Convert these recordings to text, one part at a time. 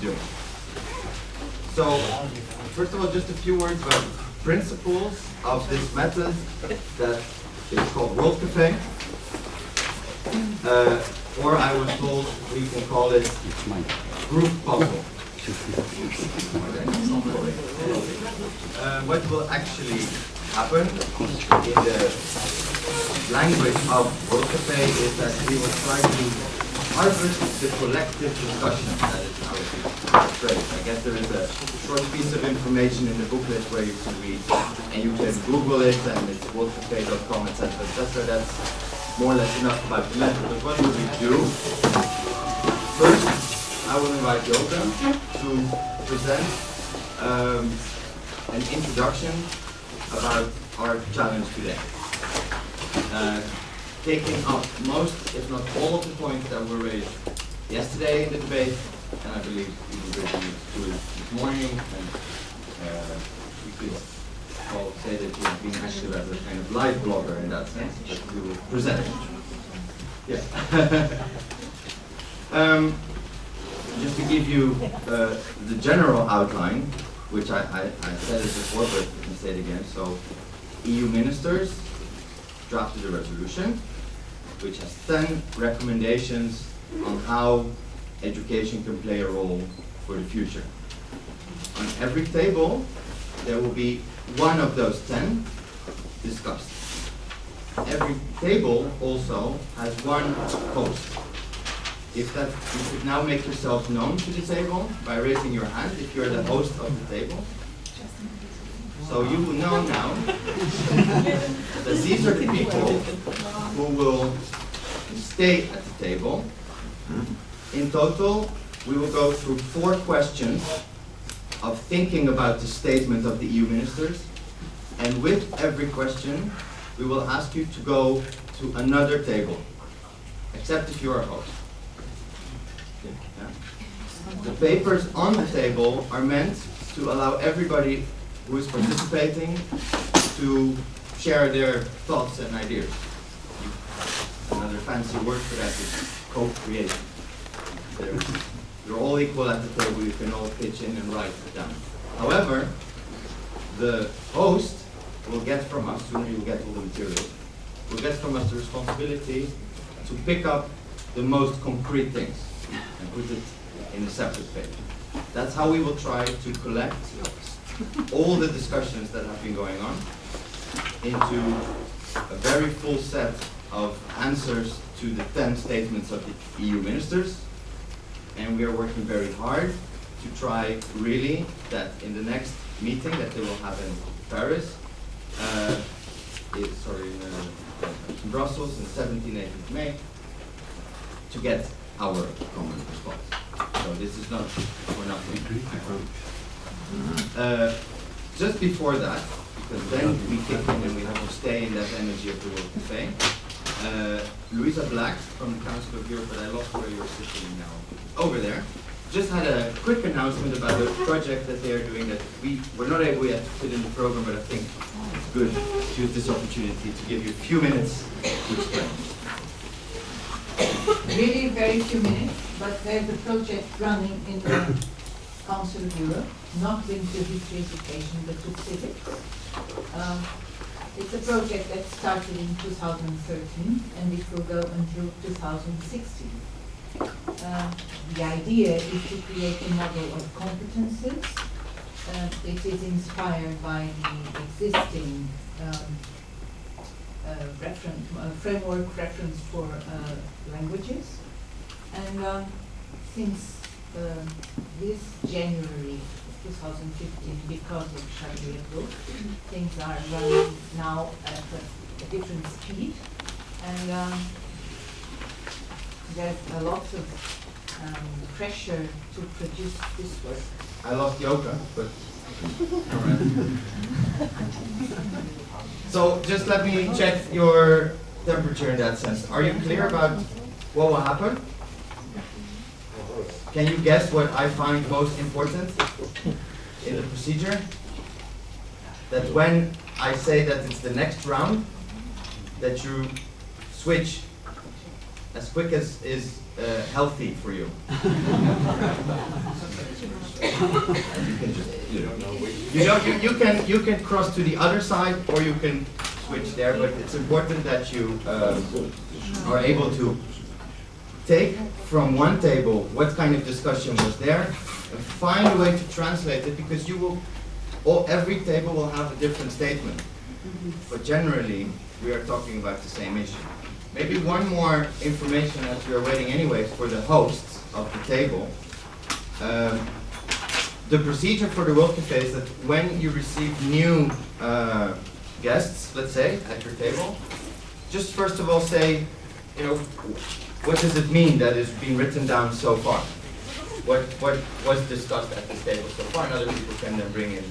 doing. So, first of all, just a few words about principles of this method that is called World Cafe. Or I was told we can call it group puzzle. What will actually happen in the language of World Cafe is that we will try to harvest the collective discussion that is our phrase. I guess there is a short piece of information in the booklet where you can read, and you can Google it, and it's worldcafe.com, etc. etc. That's more or less enough about the method. But what will we do? First, I will invite Yoga to present an introduction about our challenge today. Taking up most, if not all, of the points that were raised yesterday in the debate, and I believe even this morning, and we could all say that you have been active as a kind of live blogger in that sense, but we will present. Yeah. Just to give you the general outline, which I said it before, but I can say it again. So, EU ministers drafted a resolution which has 10 recommendations on how education can play a role for the future. On every table, there will be one of those 10 discussed. Every table also has one host. You could now make yourself known to the table by raising your hand if you're the host of the table. So you will know now that these are the people who will stay at the table. In total, we will go through 4 questions of thinking about the statement of the EU ministers, and with every question, we will ask you to go to another table, except if you are a host. Yeah. The papers on the table are meant to allow everybody who is participating to share their thoughts and ideas. Another fancy word for that is co-creation. You're all equal at the table, you can all pitch in and write it down. However, the host will get from us, soon you will get all the materials, will get from us the responsibility to pick up the most concrete things and put it in a separate page. That's how we will try to collect all the discussions that have been going on into a very full set of answers to the 10 statements of the EU ministers. And we are working very hard to try really that in the next meeting that they will have in Paris, in Brussels on 17th, 18th May, to get our common response. So this is not for nothing. Just before that, because then we kick in and we have to stay in that energy of the World Cafe, Louisa Black from the Council of Europe, but I lost where you're sitting now, over there, just had a quick announcement about a project that they are doing that we were not able yet to fit in the program, but I think it's good to use this opportunity to give you a few minutes to explain. Really very few minutes, but there's a project running in the Council of Europe, not linked to history education, but to civics. It's a project that started in 2013 and it will go until 2016. The idea is to create a model of competences. It is inspired by the existing framework reference for languages. And since this January 2015, because of Sharia law, things are running now at a different speed, and there's a lot of pressure to produce this work. I lost yoga, but all right. So just let me check your temperature in that sense. Are you clear about what will happen? Can you guess what I find most important in the procedure? That when I say that it's the next round, that you switch as quick as is healthy for you. And you can just, you can cross to the other side, or you can switch there, but it's important that you are able to take from one table what kind of discussion was there and find a way to translate it, because you will, every table will have a different statement. But generally, we are talking about the same issue. Maybe one more information as we are waiting anyways for the hosts of the table. The procedure for the World Cafe is that when you receive new guests, let's say, at your table, just first of all say, what does it mean that is being written down so far? What was discussed at this table so far, and other people can then bring in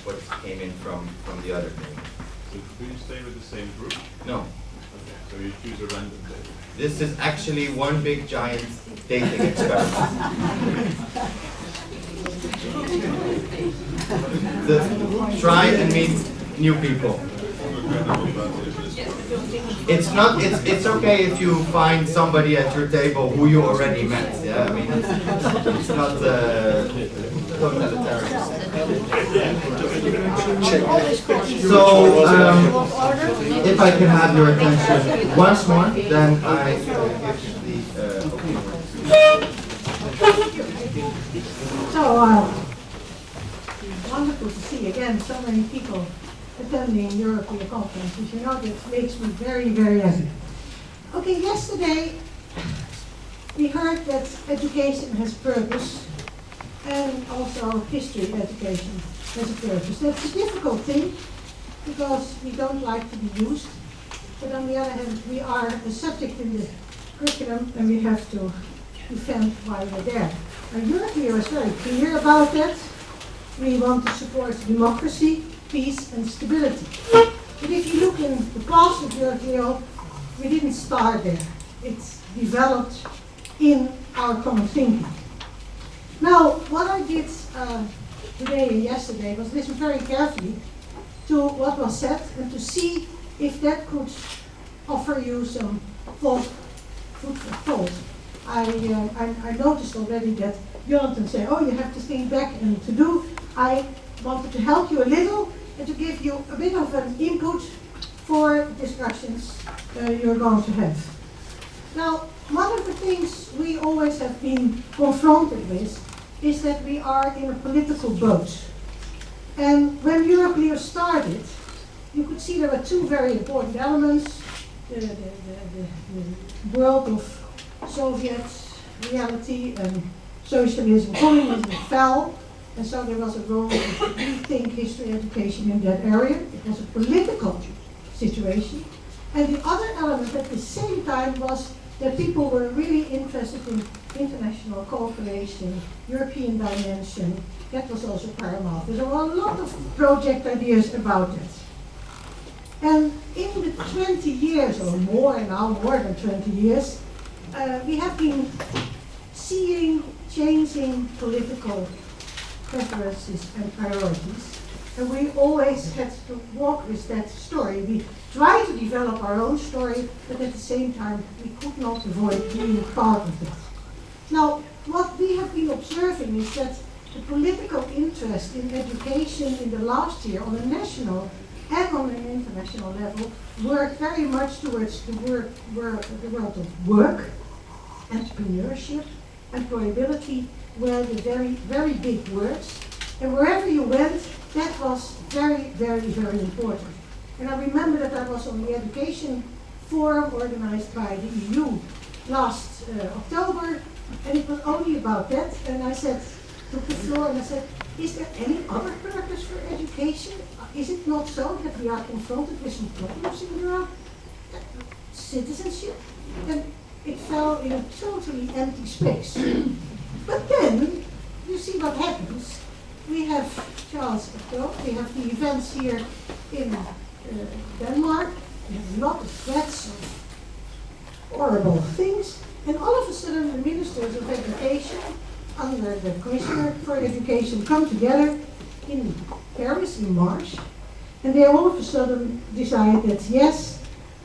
what came in from the other table. So do you stay with the same group? No. Okay, so you choose a random table. This is actually one big giant dating experiment. Try and meet new people. It's okay if you find somebody at your table who you already met. Yeah, I mean, it's not totalitarian. So, if I can have your attention once more, then I give the opinion. So, wonderful to see again so many people attending European conferences. That makes me very, very happy. Okay, yesterday we heard that education has purpose, and also history education has a purpose. That's a difficult thing because we don't like to be used, but on the other hand, we are a subject in the curriculum and we have to defend why we're there. And Europe here is very clear about that. We want to support democracy, peace and stability. But if you look in the past of Europe, we didn't start there. It's developed in our common thinking. Now, what I did today and yesterday was listen very carefully to what was said and to see if that could offer you some food for thought. I noticed already that Jonathan said, oh, you have to think back and to do. I wanted to help you a little and to give you a bit of an input for discussions you're going to have. Now, one of the things we always have been confronted with is that we are in a political boat. And when Europe started, you could see there were two very important elements. The world of Soviet reality and socialism, communism fell, and so there was a role to rethink history education in that area. It was a political situation. And the other element at the same time was that people were really interested in international cooperation, European dimension. That was also paramount. There were a lot of project ideas about that. And in the 20 years or more, and now more than 20 years, we have been seeing changing political preferences and priorities. And we always had to walk with that story. We tried to develop our own story, but at the same time, we could not avoid being part of that. Now, what we have been observing is that the political interest in education in the last year on a national and on an international level worked very much towards the world of work, entrepreneurship, employability were the very, very big words. And wherever you went, that was very, very, very important. And I remember that I was on the education forum organized by the EU last October, and it was only about that. And I said, took the floor and I said, is there any other purpose for education? Is it not so that we are confronted with some problems in Europe? Citizenship? And it fell in a totally empty space. But then, you see what happens. We have Charles Hebdo, we have the events here in Denmark, we have a lot of threats of horrible things, and all of a sudden the ministers of education under the Commissioner for Education come together in Paris in March, and they all of a sudden decide that yes,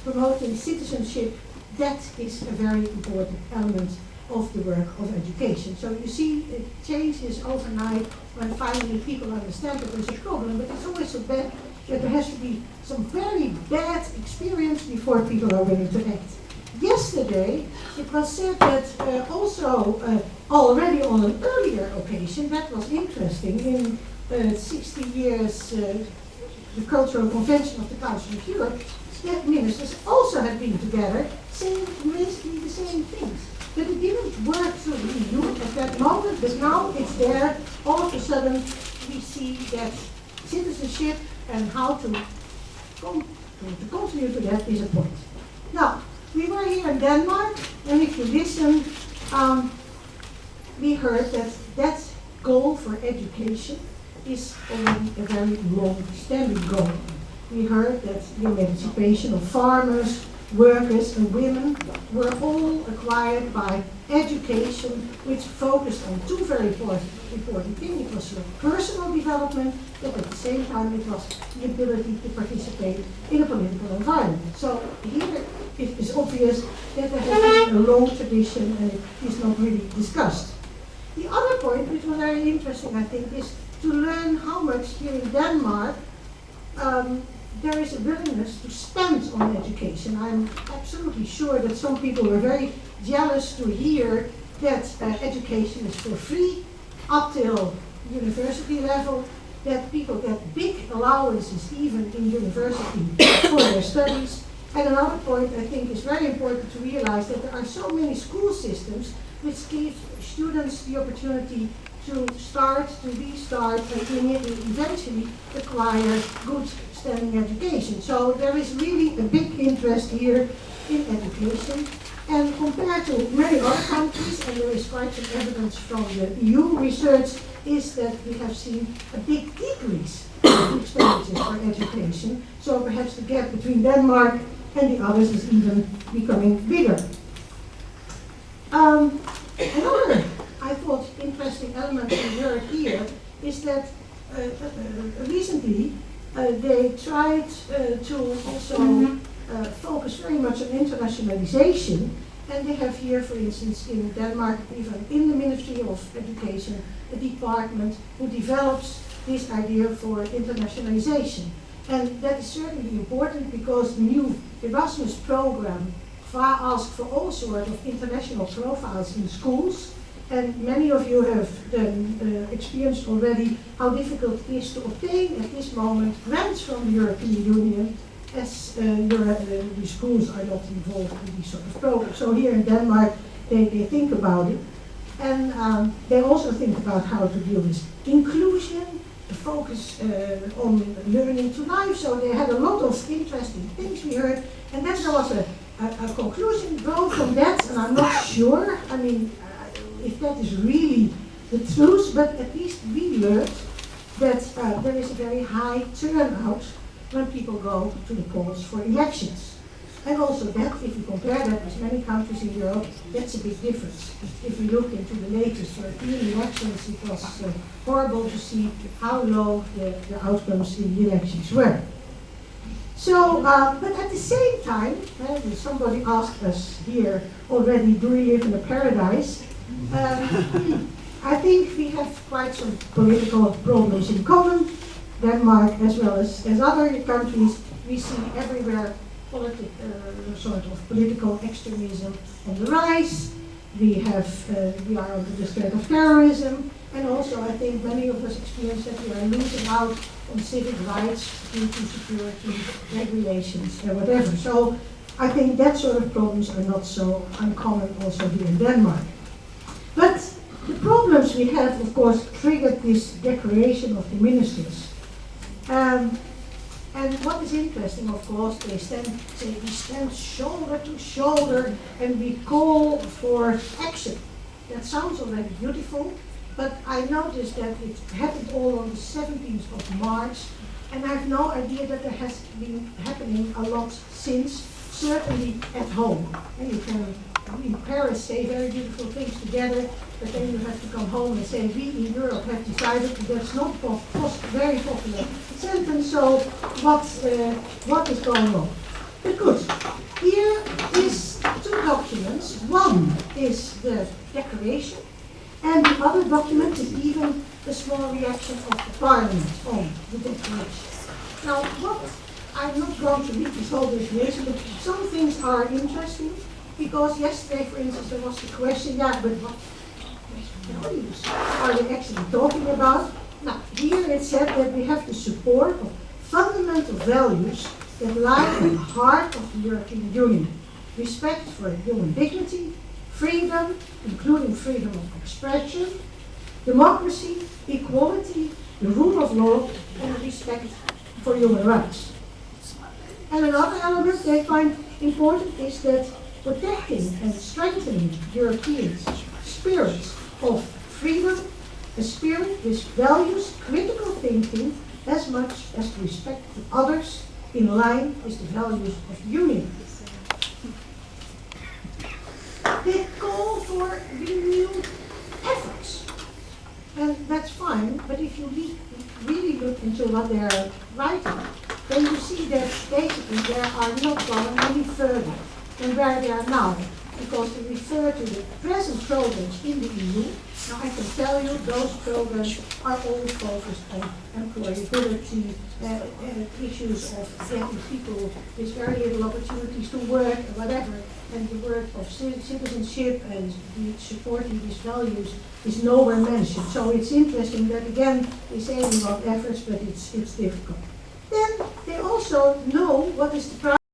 promoting citizenship, that is a very important element of the work of education. So you see, it changes overnight when finally people understand that there's a problem, but it's always so bad that there has to be some very bad experience before people are willing to act. Yesterday, it was said that also already on an earlier occasion, that was interesting, in 60 years, the Cultural Convention of the Council of Europe, that ministers also had been together saying basically the same things. But it didn't work through the EU at that moment, but now it's there. All of a sudden, we see that citizenship and how to continue to that is a point. Now, we were here in Denmark, and if you listen, we heard that that goal for education is already a very long-standing goal. We heard that the emancipation of farmers, workers and women were all acquired by education, which focused on two very important things. It was your personal development, but at the same time it was the ability to participate in a political environment. So here it is obvious that there has been a long tradition and it is not really discussed. The other point, which was very interesting, I think, is to learn how much here in Denmark there is a willingness to spend on education. I'm absolutely sure that some people were very jealous to hear that education is for free up till university level, that people get big allowances even in university for their studies. And another point I think is very important to realize that there are so many school systems which give students the opportunity to start, to restart, and eventually acquire good standing education. So there is really a big interest here in education. And compared to many other countries, and there is quite some evidence from the EU research, is that we have seen a big decrease in expenditures for education. So perhaps the gap between Denmark and the others is even becoming bigger. Another, I thought, interesting element we heard here is that recently they tried to also focus very much on internationalization, and they have here, for instance, in Denmark, even in the Ministry of Education, a department who develops this idea for internationalization. And that is certainly important because the new Erasmus program asks for all sorts of international profiles in schools. And many of you have then experienced already how difficult it is to obtain at this moment grants from the European Union, as the schools are not involved in these sort of programs. So here in Denmark, they think about it. And they also think about how to deal with inclusion, the focus on learning to life. So they had a lot of interesting things we heard. And then there was a conclusion drawn from that, and I'm not sure, I mean, if that is really the truth, but at least we learned that there is a very high turnout when people go to the polls for elections. And also that, if you compare that with many countries in Europe, that's a big difference. If we look into the latest European elections, it was horrible to see how low the outcomes in the elections were. So, but at the same time, somebody asked us here already, do we live in a paradise? I think we have quite some political problems in common. Denmark, as well as other countries, we see everywhere sort of political extremism on the rise. We are under the threat of terrorism, and also I think many of us experience that we are losing out on civic rights due to security regulations and whatever. So I think that sort of problems are not so uncommon also here in Denmark. But the problems we have, of course, triggered this declaration of the ministers. And what is interesting, of course, they say we stand shoulder to shoulder and we call for action. That sounds already beautiful, but I noticed that it happened all on the 17th of March, and I have no idea that there has been happening a lot since, certainly at home. And you can, in Paris, say very beautiful things together, but then you have to come home and say, we in Europe have decided that that's not very popular sentence, so what is going on? But good, here is 2 two documents. One is the declaration, and the other document is even a small reaction of the Parliament on the declaration. Now, I'm not going to read this whole declaration, but some things are interesting, because yesterday, for instance, there was the question, yeah, but what values are they actually talking about? Now, here it said that we have the support of fundamental values that lie at the heart of the European Union. Respect for human dignity, freedom, including freedom of expression, democracy, equality, the rule of law, and respect for human rights. And another element they find important is that protecting and strengthening European spirit of freedom, a spirit which values critical thinking as much as respect to others in line with the values of the Union. They call for renewed efforts, and that's fine, but if you really look into what they're writing, then you see that basically they are not going any further than where they are now, because they refer to the present programs in the EU. Now I can tell you those programs are all focused on employability, issues of getting people with very little opportunities to work, or whatever, and the word of citizenship and supporting these values is nowhere mentioned. So it's interesting that again they say about efforts, but it's difficult. Then they also know what is the